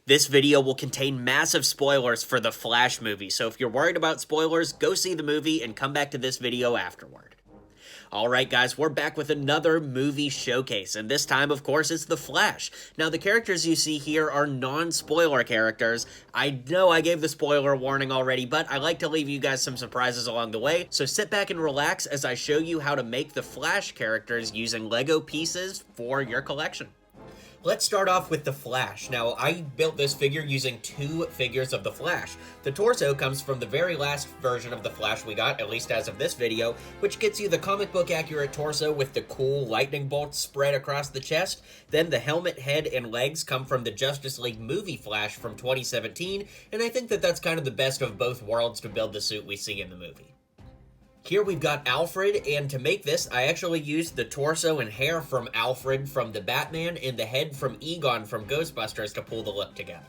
This video will contain massive spoilers for the Flash movie, so if you're worried about spoilers, go see the movie and come back to this video afterward. Alright guys, we're back with another movie showcase, and this time, of course, it's The Flash. Now, the characters you see here are non-spoiler characters. I know I gave the spoiler warning already, but I like to leave you guys some surprises along the way, so sit back and relax as I show you how to make the Flash characters using Lego pieces for your collection. Let's start off with the Flash. Now, I built this figure using two figures of the Flash. The torso comes from the very last version of the Flash we got, at least as of this video, which gets you the comic book accurate torso with the cool lightning bolts spread across the chest. Then the helmet, head, and legs come from the Justice League movie Flash from 2017, and I think that that's kind of the best of both worlds to build the suit we see in the movie. Here we've got Alfred, and to make this, I actually used the torso and hair from Alfred from the Batman and the head from Egon from Ghostbusters to pull the look together.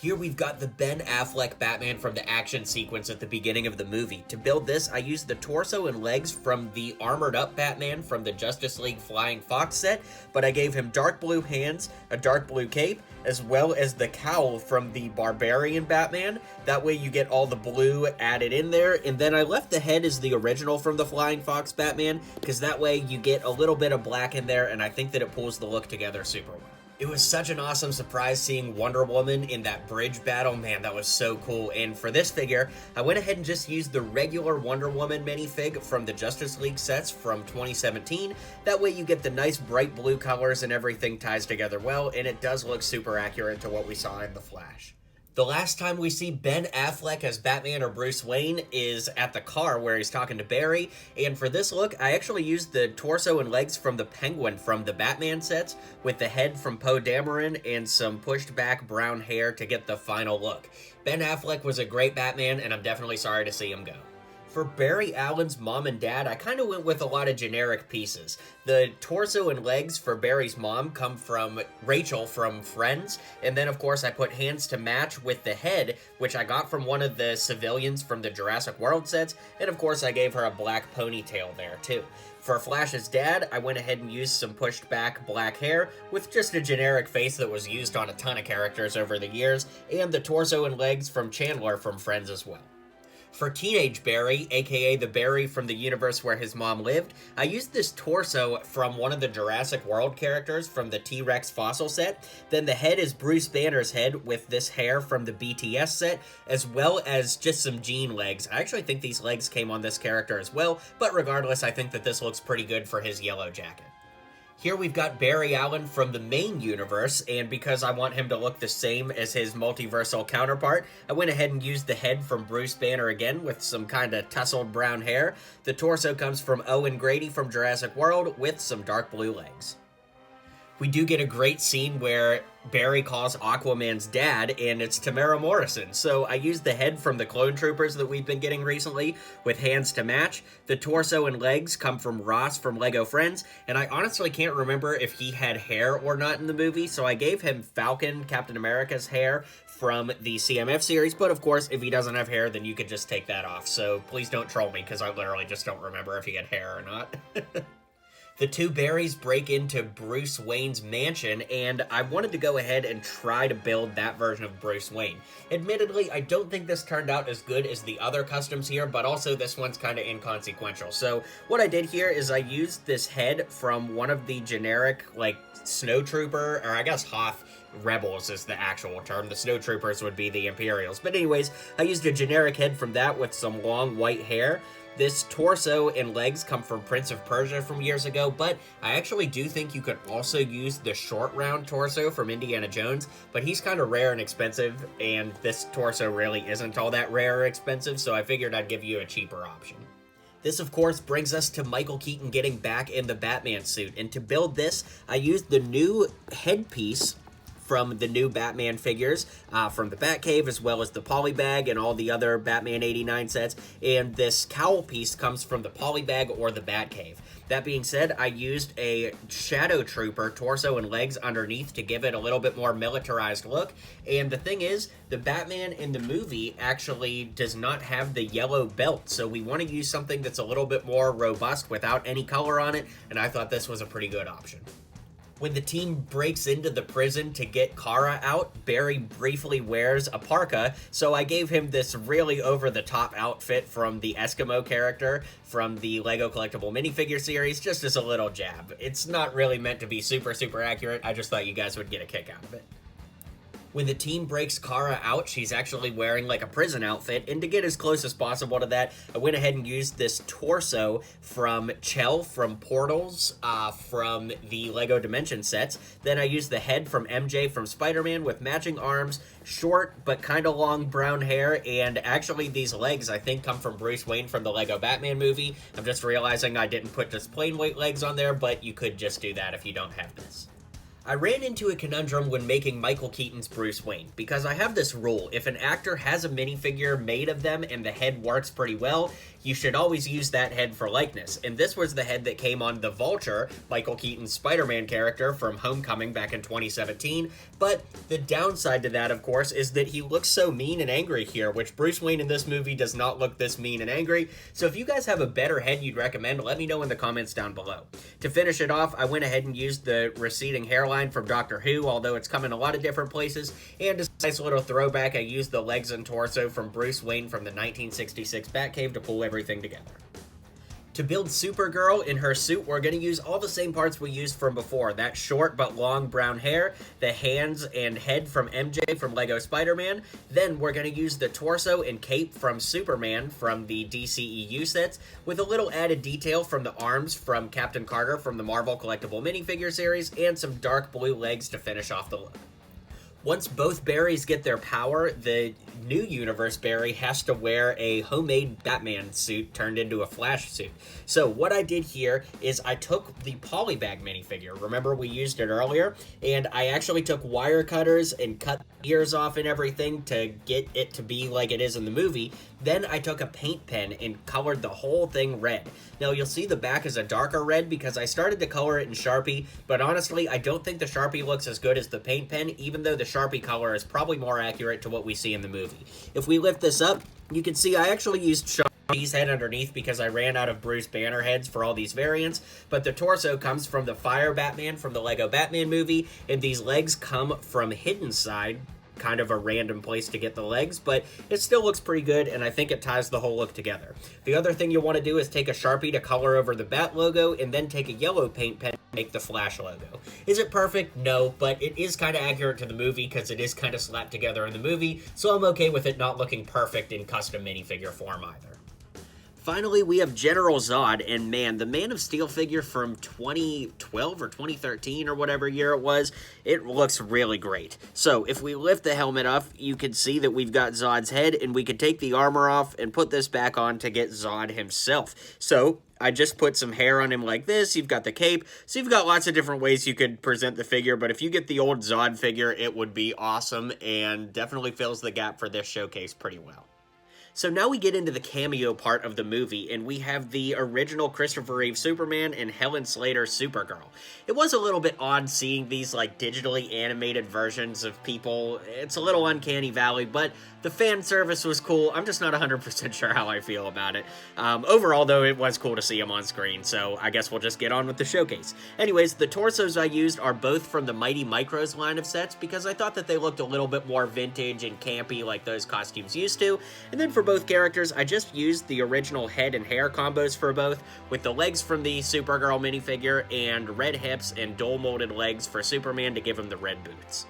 Here we've got the Ben Affleck Batman from the action sequence at the beginning of the movie. To build this, I used the torso and legs from the armored up Batman from the Justice League Flying Fox set, but I gave him dark blue hands, a dark blue cape, as well as the cowl from the Barbarian Batman. That way you get all the blue added in there, and then I left the head as the original from the Flying Fox Batman, because that way you get a little bit of black in there, and I think that it pulls the look together super well. It was such an awesome surprise seeing Wonder Woman in that bridge battle. Man, that was so cool. And for this figure, I went ahead and just used the regular Wonder Woman minifig from the Justice League sets from 2017. That way you get the nice bright blue colors and everything ties together well, and it does look super accurate to what we saw in The Flash. The last time we see Ben Affleck as Batman or Bruce Wayne is at the car where he's talking to Barry, and for this look, I actually used the torso and legs from the Penguin from the Batman sets with the head from Poe Dameron and some pushed back brown hair to get the final look. Ben Affleck was a great Batman, and I'm definitely sorry to see him go. For Barry Allen's mom and dad, I kind of went with a lot of generic pieces. The torso and legs for Barry's mom come from Rachel from Friends, and then of course I put hands to match with the head, which I got from one of the civilians from the Jurassic World sets, and of course I gave her a black ponytail there too. For Flash's dad, I went ahead and used some pushed back black hair with just a generic face that was used on a ton of characters over the years, and the torso and legs from Chandler from Friends as well. For teenage Barry, aka the Barry from the universe where his mom lived, I used this torso from one of the Jurassic World characters from the T-Rex fossil set. Then the head is Bruce Banner's head with this hair from the BTS set, as well as just some jean legs. I actually think these legs came on this character as well, but regardless, I think that this looks pretty good for his yellow jacket. Here we've got Barry Allen from the main universe, and because I want him to look the same as his multiversal counterpart, I went ahead and used the head from Bruce Banner again with some kind of tousled brown hair. The torso comes from Owen Grady from Jurassic World with some dark blue legs. We do get a great scene where Barry calls Aquaman's dad, and it's Tamara Morrison. So I used the head from the Clone Troopers that we've been getting recently with hands to match. The torso and legs come from Ross from Lego Friends, and I honestly can't remember if he had hair or not in the movie, so I gave him Falcon, Captain America's hair from the CMF series, but of course, if he doesn't have hair, then you could just take that off. So please don't troll me, because I literally just don't remember if he had hair or not. The two Barrys break into Bruce Wayne's mansion, and I wanted to go ahead and try to build that version of Bruce Wayne. Admittedly, I don't think this turned out as good as the other customs here, but also this one's kind of inconsequential. So what I did here is I used this head from one of the generic, like, Snow Trooper, or I guess Hoth Rebels is the actual term. The Snow Troopers would be the Imperials. But anyways, I used a generic head from that with some long white hair. This torso and legs come from Prince of Persia from years ago, but I actually do think you could also use the short round torso from Indiana Jones, but he's kind of rare and expensive, and this torso really isn't all that rare or expensive, so I figured I'd give you a cheaper option. This, of course, brings us to Michael Keaton getting back in the Batman suit, and to build this, I used the new headpiece from the new Batman figures from the Batcave, as well as the Polybag and all the other Batman 89 sets, and this cowl piece comes from the Polybag or the Batcave. That being said, I used a Shadow Trooper torso and legs underneath to give it a little bit more militarized look, and the thing is, the Batman in the movie actually does not have the yellow belt, so we want to use something that's a little bit more robust without any color on it, and I thought this was a pretty good option. When the team breaks into the prison to get Kara out, Barry briefly wears a parka, so I gave him this really over-the-top outfit from the Eskimo character from the LEGO Collectible Minifigure series, just as a little jab. It's not really meant to be super accurate, I just thought you guys would get a kick out of it. When the team breaks Kara out, she's actually wearing like a prison outfit, and to get as close as possible to that, I went ahead and used this torso from Chell from Portals from the LEGO Dimension sets. Then I used the head from MJ from Spider-Man with matching arms, short but kind of long brown hair, and actually these legs I think come from Bruce Wayne from the LEGO Batman movie. I'm just realizing I didn't put just plain white legs on there, but you could just do that if you don't have this. I ran into a conundrum when making Michael Keaton's Bruce Wayne, because I have this rule: if an actor has a minifigure made of them and the head works pretty well, you should always use that head for likeness. And this was the head that came on the Vulture, Michael Keaton's Spider-Man character from Homecoming back in 2017. But the downside to that, of course, is that he looks so mean and angry here, which Bruce Wayne in this movie does not look this mean and angry. So if you guys have a better head you'd recommend, let me know in the comments down below. To finish it off, I went ahead and used the receding hairline from Doctor Who, although it's come in a lot of different places. And as a nice little throwback, I used the legs and torso from Bruce Wayne from the 1966 Batcave to pull everything together. To build Supergirl in her suit, we're going to use all the same parts we used from before. That short but long brown hair, the hands and head from MJ from LEGO Spider-Man. Then we're going to use the torso and cape from Superman from the DCEU sets, with a little added detail from the arms from Captain Carter from the Marvel Collectible Minifigure series, and some dark blue legs to finish off the look. Once both Barrys get their power, the new universe Barry has to wear a homemade Batman suit turned into a Flash suit. So what I did here is I took the polybag minifigure, remember we used it earlier, and I actually took wire cutters and cut ears off and everything to get it to be like it is in the movie. Then I took a paint pen and colored the whole thing red. Now you'll see the back is a darker red because I started to color it in Sharpie, but honestly I don't think the Sharpie looks as good as the paint pen, even though the Sharpie color is probably more accurate to what we see in the movie. If we lift this up, you can see I actually used Sharpie's head underneath because I ran out of Bruce Banner heads for all these variants, but the torso comes from the Fire Batman from the LEGO Batman movie, and these legs come from Hidden Side, kind of a random place to get the legs, but it still looks pretty good, and I think it ties the whole look together. The other thing you'll want to do is take a Sharpie to color over the Bat logo, and then take a yellow paint pen to make the Flash logo. Is it perfect? No, but it is kind of accurate to the movie because it is kind of slapped together in the movie, so I'm okay with it not looking perfect in custom minifigure form either. Finally, we have General Zod, and man, the Man of Steel figure from 2012 or 2013 or whatever year it was, it looks really great. So, if we lift the helmet up, you can see that we've got Zod's head, and we could take the armor off and put this back on to get Zod himself. So, I just put some hair on him like this, you've got the cape, so you've got lots of different ways you could present the figure, but if you get the old Zod figure, it would be awesome, and definitely fills the gap for this showcase pretty well. So now we get into the cameo part of the movie, and we have the original Christopher Reeve Superman and Helen Slater Supergirl. It was a little bit odd seeing these like digitally animated versions of people. It's a little uncanny valley, but the fan service was cool. I'm just not 100% sure how I feel about it. Overall, though, it was cool to see them on screen, so I guess we'll just get on with the showcase. Anyways, the torsos I used are both from the Mighty Micros line of sets because I thought that they looked a little bit more vintage and campy like those costumes used to. And then for both characters, I just used the original head and hair combos for both, with the legs from the Supergirl minifigure and red hips and dual molded legs for Superman to give him the red boots.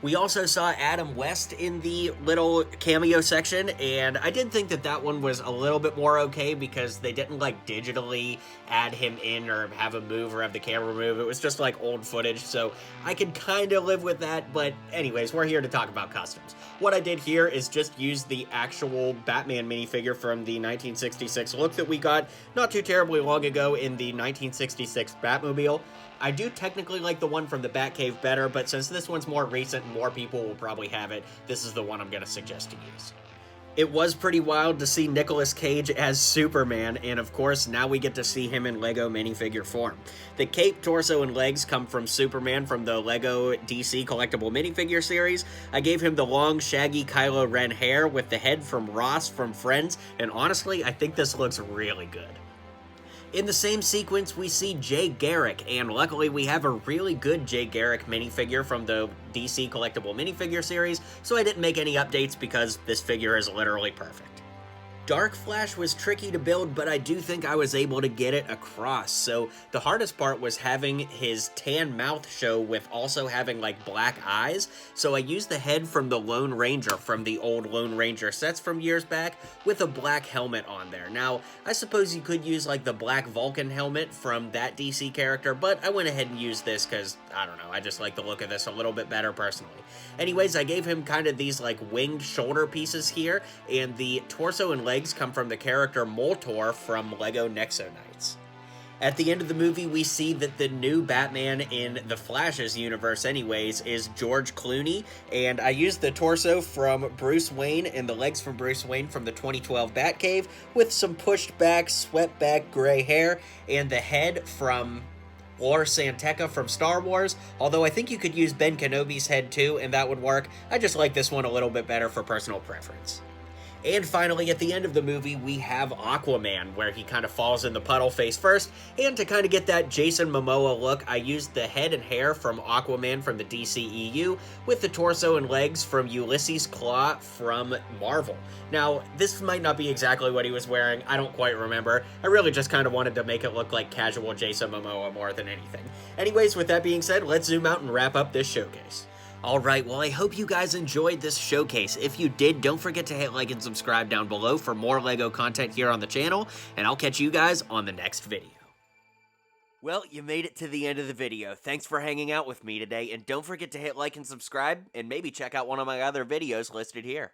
We also saw Adam West in the little cameo section, and I did think that that one was a little bit more okay because they didn't like digitally add him in or have him move or have the camera move. It was just like old footage, so I could kind of live with that, but anyways, we're here to talk about customs. What I did here is just use the actual Batman minifigure from the 1966 look that we got not too terribly long ago in the 1966 Batmobile. I do technically like the one from the Batcave better, but since this one's more recent and more people will probably have it, this is the one I'm going to suggest to use. It was pretty wild to see Nicolas Cage as Superman, and of course, now we get to see him in LEGO minifigure form. The cape, torso, and legs come from Superman from the LEGO DC Collectible Minifigure series. I gave him the long, shaggy Kylo Ren hair with the head from Ross from Friends, and honestly, I think this looks really good. In the same sequence, we see Jay Garrick, and luckily we have a really good Jay Garrick minifigure from the DC collectible minifigure series, so I didn't make any updates because this figure is literally perfect. Dark Flash was tricky to build, but I do think I was able to get it across. So the hardest part was having his tan mouth show with also having like black eyes. So I used the head from the Lone Ranger from the old Lone Ranger sets from years back with a black helmet on there. Now, I suppose you could use like the black Vulcan helmet from that DC character, but I went ahead and used this because, I don't know, I just like the look of this a little bit better personally. Anyways, I gave him kind of these like winged shoulder pieces here, and the torso and legs come from the character Moltor from LEGO Nexo Knights. At the end of the movie, we see that the new Batman in the Flash's universe anyways is George Clooney, and I used the torso from Bruce Wayne and the legs from Bruce Wayne from the 2012 Batcave with some pushed back, swept back gray hair, and the head from Lor Santeca from Star Wars, although I think you could use Ben Kenobi's head too, and that would work. I just like this one a little bit better for personal preference. And finally, at the end of the movie, we have Aquaman, where he kind of falls in the puddle face first, and to kind of get that Jason Momoa look, I used the head and hair from Aquaman from the DCEU, with the torso and legs from Ulysses Claw from Marvel. Now, this might not be exactly what he was wearing, I don't quite remember. I really just kind of wanted to make it look like casual Jason Momoa more than anything. Anyways, with that being said, let's zoom out and wrap up this showcase. Alright, well I hope you guys enjoyed this showcase. If you did, don't forget to hit like and subscribe down below for more LEGO content here on the channel, and I'll catch you guys on the next video. Well, you made it to the end of the video. Thanks for hanging out with me today, and don't forget to hit like and subscribe, and maybe check out one of my other videos listed here.